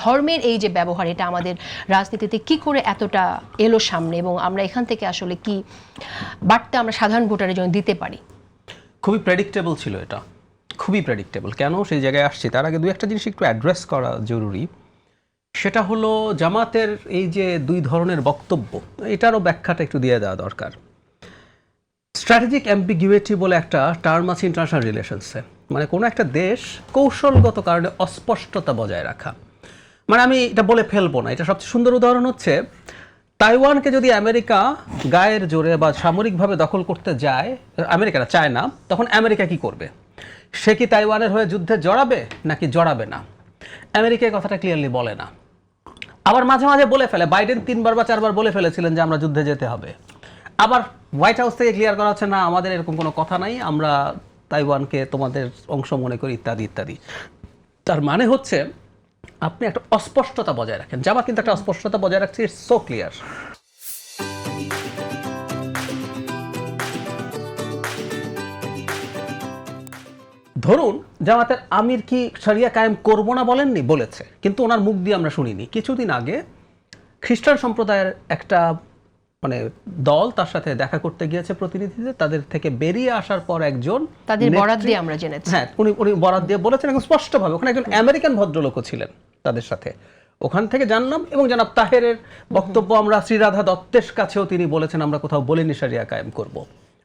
ধর্মের এই যে ব্যবহার, এটা আমাদের রাজনীতিতে কি করে এতটা এলো সামনে, এবং আমরা এখান থেকে আসলে কি বার্তা আমরা সাধারণ ভোটারের জন্য দিতে পারি? খুবই প্রেডিক্টেবল ছিল এটা, খুবই প্রেডিক্টেবল। কেন সেই জায়গায় আসছি তার আগে দুই একটা জিনিস একটু অ্যাড্রেস করা জরুরি। সেটা হলো জামাতের এই যে দুই ধরনের বক্তব্য, এটারও ব্যাখ্যাটা একটু দিয়ে দেওয়া দরকার। স্ট্র্যাটেজিক অ্যাম্বিগুইটি বলে একটা টার্ম আছে ইন্টারন্যাশনাল রিলেশনসে, মানে কোনো একটা দেশ কৌশলগত কারণে অস্পষ্টতা বজায় রাখা। মানে আমি এটা বলে ফেলবো না, এটা সবচেয়ে সুন্দর উদাহরণ হচ্ছে তাইওয়ানকে যদি আমেরিকা গায়ের জোরে বা সামরিকভাবে দখল করতে যায়, আমেরিকারা চায় না, তখন আমেরিকা কি করবে? সে কি তাইওয়ানের হয়ে যুদ্ধে জড়াবে নাকি জড়াবে না? আমেরিকা এই কথাটা ক্লিয়ারলি বলে না। আবার মাঝে মাঝে বলে ফেলে, বাইডেন 3বার বা 4বার বলে ফেলেছিলেন যে আমরা যুদ্ধে যেতে হবে। আবার হোয়াইট হাউস থেকে ক্লিয়ার করা হচ্ছে না, আমাদের এরকম কোনো কথা নাই, আমরা তাইওয়ানকে তোমাদের অংশ মনে করি, ইত্যাদি ইত্যাদি। তার মানে হচ্ছে আপনি একটা অস্পষ্টতা বজায় রাখেন। জামাত কিন্তু একটা অস্পষ্টতা বজায় রাখছে, ইটস সো ক্লিয়ার। ধরুন জামাতের আমির কি শরিয়া কায়েম করবো না বলেননি? বলেছে, কিন্তু ওনার মুখ দিয়ে আমরা শুনিনি। কিছুদিন আগে খ্রিস্টান সম্প্রদায়ের একটা মানে দল তার সাথে দেখা করতে গিয়েছে প্রতিনিধিদের, তাদের থেকে বেরিয়ে আসার পর একজন তাদের বরাত দিয়ে আমরা জেনেছি, হ্যাঁ উনি বরাত দিয়ে বলেছেন একদম স্পষ্টভাবে, ওখানে একজন আমেরিকান ভদ্রলোকও ছিলেন তাদের সাথে, ওখান থেকে জানলাম। এবং জনাব তাহেরের বক্তব্য আমরা শ্রীরাধা দত্তের কাছেও তিনি বলেছেন আমরা কোথাও বলিনি শরিয়া কায়েম করব।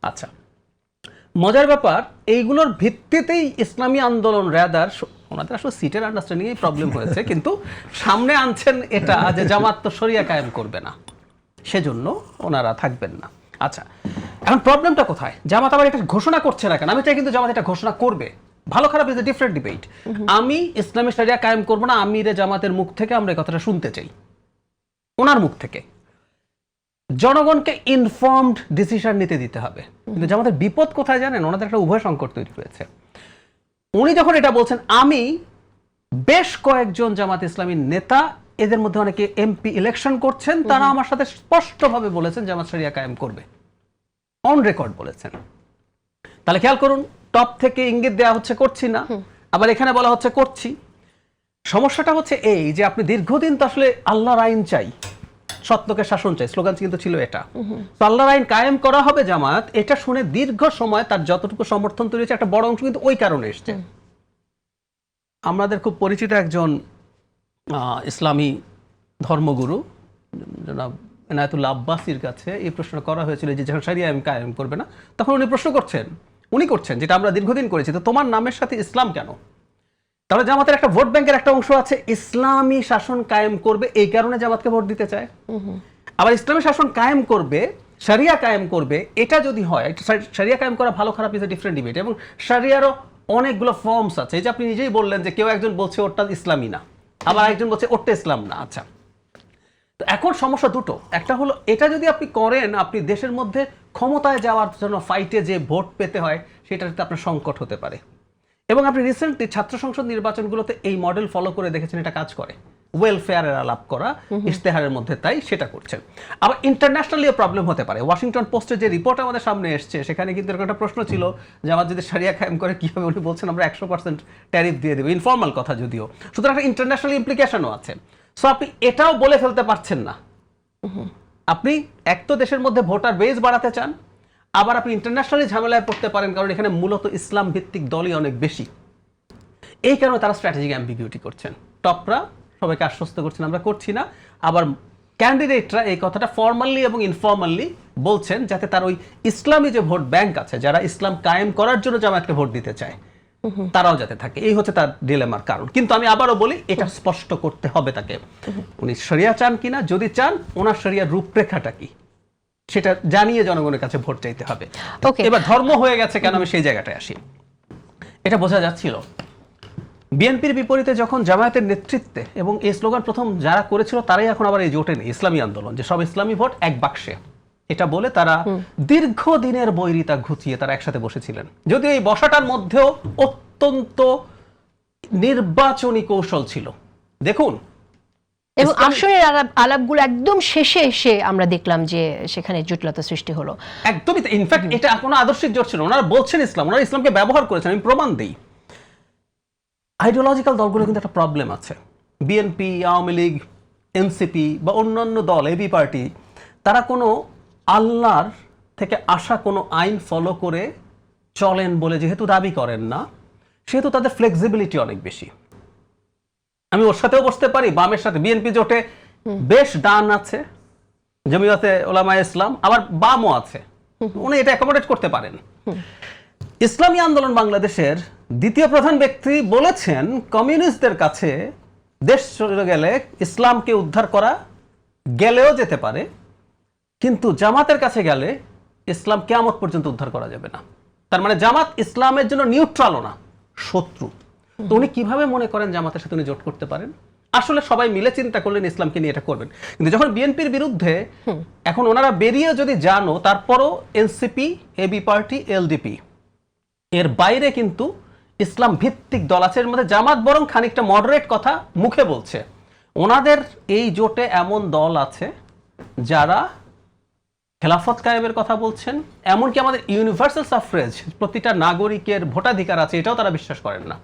আচ্ছা, মজার ব্যাপার, এইগুলোর ভিত্তিতেই ইসলামী আন্দোলন র্যাদার, ওনাদের আসলে সিটের আন্ডারস্ট্যান্ডিংয়েই প্রবলেম হয়েছে, কিন্তু সামনে আনছেন এটা যে জামাত তো শরিয়া কায়েম করবে না, সেজন্য ওনারা থাকবেন না। আচ্ছা, এখন প্রবলেমটা কোথায়? জামাত আবার এটা ঘোষণা করছে না কেন? আমি চাই কিন্তু জামাত এটা ঘোষণা করবে। ভালো খারাপ ইজ এ ডিফারেন্ট ডিবেট। আমি ইসলামী শরিয়া কায়েম করবো না, আমিরে জামাতের মুখ থেকে আমরা এই কথাটা শুনতে চাই, ওনার মুখ থেকে। জনগণকে ইনফর্মড ডিসিশন নিতে দিতে হবে। কিন্তু জামাতের বিপদ কোথায় জানেন? ওনাদের একটা উভয় সংকট তৈরি হয়েছে। উনি যখন এটা বলছেন, আমি বেশ কয়েকজন জামাত ইসলামী নেতা, এদের মধ্যে অনেকে এমপি ইলেকশন করছেন, তারা আমার সাথে স্পষ্টভাবে বলেছেন জামাত শরিয়া কায়েম করবে, অন রেকর্ড বলেছেন। তাহলে খেয়াল করুন, টপ থেকে ইঙ্গিত দেওয়া হচ্ছে করছি না, আবার এখানে বলা হচ্ছে করছি। সমস্যাটা হচ্ছে এই যে আপনি দীর্ঘদিন তো আসলে আল্লাহর আইন চাই, সত্যকে শাসন চাই, স্লোগান কিন্তু ছিল এটা। তো আল্লাহর আইন কায়েম করা হবে জামাত, এটা শুনে দীর্ঘ সময় তার যতটুকু সমর্থন তৈরি হয়েছে, একটা বড় অংশ কিন্তু ওই কারণে এসছে। আমাদের খুব পরিচিত একজন ইসলামী ধর্মগুরু জনাব এনায়েতুল্লাহ আব্বাসীর কাছে এই প্রশ্নটা করা হয়েছিল যে যখন শরিয়া কায়েম করবে না, তখন উনি প্রশ্ন করছেন, যেটা আমরা দীর্ঘদিন করেছি, তো তোমার নামের সাথে ইসলাম কেন? তাহলে জামাতের একটা ভোট ব্যাংকের একটা অংশ আছে ইসলামী শাসন কায়েম করবে, এই কারণে জামাতকে ভোট দিতে চায়। আবার ইসলামী শাসন কায়েম করবে, শরিয়া কায়েম করবে, এটা যদি হয়, শরিয়া কায়েম করা ভালো খারাপ ইজ এ ডিফারেন্ট ডিবেট। এবং শরিয়ারও অনেকগুলো ফর্মস আছে, এই যে আপনি নিজেই বললেন যে কেউ একজন বলছে ওরটা ইসলামী না, আবার একজন বলছে ওরটা ইসলাম না। আচ্ছা, তো এখন সমস্যা দুটো, একটা হলো এটা যদি আপনি করেন, আপনি দেশের মধ্যে ক্ষমতায় যাওয়ার জন্য ফাইটে যে ভোট পেতে হয়, সেটাতে আপনার সংকট হতে পারে। এবং আপনি রিসেন্টলি ছাত্র সংসদ নির্বাচনগুলোতে এই মডেল ফলো করে দেখেছেন এটা কাজ করে, ওয়েলফেয়ারের আলাপ করা ইশতেহারের মধ্যে, তাই সেটা করছেন। আবার ইন্টারন্যাশনালিও প্রবলেম হতে পারে। ওয়াশিংটন পোস্টের যে রিপোর্ট আমাদের সামনে এসছে, সেখানে কিন্তু এরকম একটা প্রশ্ন ছিল যে আমার যদি শরিয়া কায়েম করে কি হবে, উনি বলছেন আমরা 100% ট্যারিফ দিয়ে দেবো, ইনফর্মাল কথা যদিও। সুতরাং একটা ইন্টারন্যাশনাল ইমপ্লিকেশনও আছে। সো আপনি এটাও বলে ফেলতে পারছেন না। আপনি এক তো দেশের মধ্যে ভোটার বেস বাড়াতে চান, আবার আপনি ইন্টারন্যাশনালি ঝামেলায় পড়তে পারেন, কারণ এখানে মূলত ইসলাম ভিত্তিক দলই অনেক বেশি। এই কারণে তারা স্ট্র্যাটেজিক অ্যাম্বিগুইটি করছেন। টপরা সবাইকে আশ্বস্ত করছেন আমরা করছি না, আবার ক্যান্ডিডেটরা এই কথাটা ফর্মালি এবং ইনফর্মালি বলছেন, যাতে তার ওই ইসলামী যে ভোট ব্যাংক আছে, যারা ইসলাম কায়েম করার জন্য জামায়াতকে ভোট দিতে চায়, তারাও যাতে থাকে। এই হচ্ছে তার ডিলেমার কারণ। কিন্তু আমি আবারও বলি, এটা স্পষ্ট করতে হবে তাকে, উনি শরিয়া চান কিনা, যদি চান ওনার শরিয়ার রূপরেখাটা কি সেটা জানিয়ে জনগণের কাছে ভোট চাইতে হবে। এবার ধর্ম হয়ে গেছে কেন, আমি সেই জায়গাটায় আসি। এটা বোঝা যাচ্ছিল বিএনপির বিপরীতে যখন জামায়াতের নেতৃত্বে, এবং এই স্লোগান প্রথম যারা করেছিল তারাই এখন আবার এই জোটে নেই, ইসলামী আন্দোলন, যে সব ইসলামী ভোট এক বাক্সে, এটা বলে তারা দীর্ঘদিনের বৈরিতা ঘুচিয়ে তারা একসাথে বসেছিলেন। যদিও এই বসাটার মধ্যেও অত্যন্ত নির্বাচনী কৌশল ছিল। দেখুন, এবং আসরের আলাপগুলো একদম শেষে এসে আমরা দেখলাম যে সেখানে জটিলতা সৃষ্টি হলো। একদমই, ইনফ্যাক্ট এটা কোনো আদর্শিক জোট ছিল। ওনারা বলছেন ইসলাম, ওনারা ইসলামকে ব্যবহার করেছেন, আমি প্রমাণ দিই। আইডিওলজিক্যাল দলগুলো কিন্তু একটা প্রবলেম আছে, বিএনপি, আওয়ামী লীগ, এনসিপি বা অন্যান্য দল, এবি পার্টি, তারা কোনো আল্লাহর থেকে আসা কোনো আইন ফলো করে চলেন বলে যেহেতু দাবি করেন না, সেহেতু তাদের ফ্লেক্সিবিলিটি অনেক বেশি। আমি ওর সাথেও বসতে পারি, বামের সাথে। বিএনপি জোটে বেশ ডান আছে, জমিয়তে ওলামায়ে ইসলাম, আবার বামও আছে, উনি এটা অ্যাকোমোডেট করতে পারেন। ইসলামী আন্দোলন বাংলাদেশের দ্বিতীয় প্রধান ব্যক্তি বলেছেন, কমিউনিস্টদের কাছে দেশ চলে গেলে ইসলামকে উদ্ধার করা গেলেও যেতে পারে, কিন্তু জামাতের কাছে গেলে ইসলাম কিয়ামত পর্যন্ত উদ্ধার করা যাবে না। তার মানে জামাত ইসলামের জন্য নিউট্রালও না, শত্রু। তো উনি কিভাবে মনে করেন জামাতের সাথে উনি জোট করতে পারেন? আসলে সবাই মিলে চিন্তা করলেন ইসলামকে নিয়ে এটা করবেন, কিন্তু যখন বিএনপির বিরুদ্ধে এখন ওনারা বেরিয়ে যদি জানো, তারপরও এনসিপি, এবি পার্টি, এলডিপি এর বাইরে কিন্তু ইসলাম ভিত্তিক দল আছে। এর মধ্যে জামাত বরং খানিকটা মডারেট কথা মুখে বলছে। ওনাদের এই জোটে এমন দল আছে যারা খেলাফত কায়েমের কথা বলছেন, এমনকি আমাদের ইউনিভার্সাল সাফ্রেজ, প্রতিটা নাগরিকের ভোটাধিকার আছে, এটাও তারা বিশ্বাস করেন না।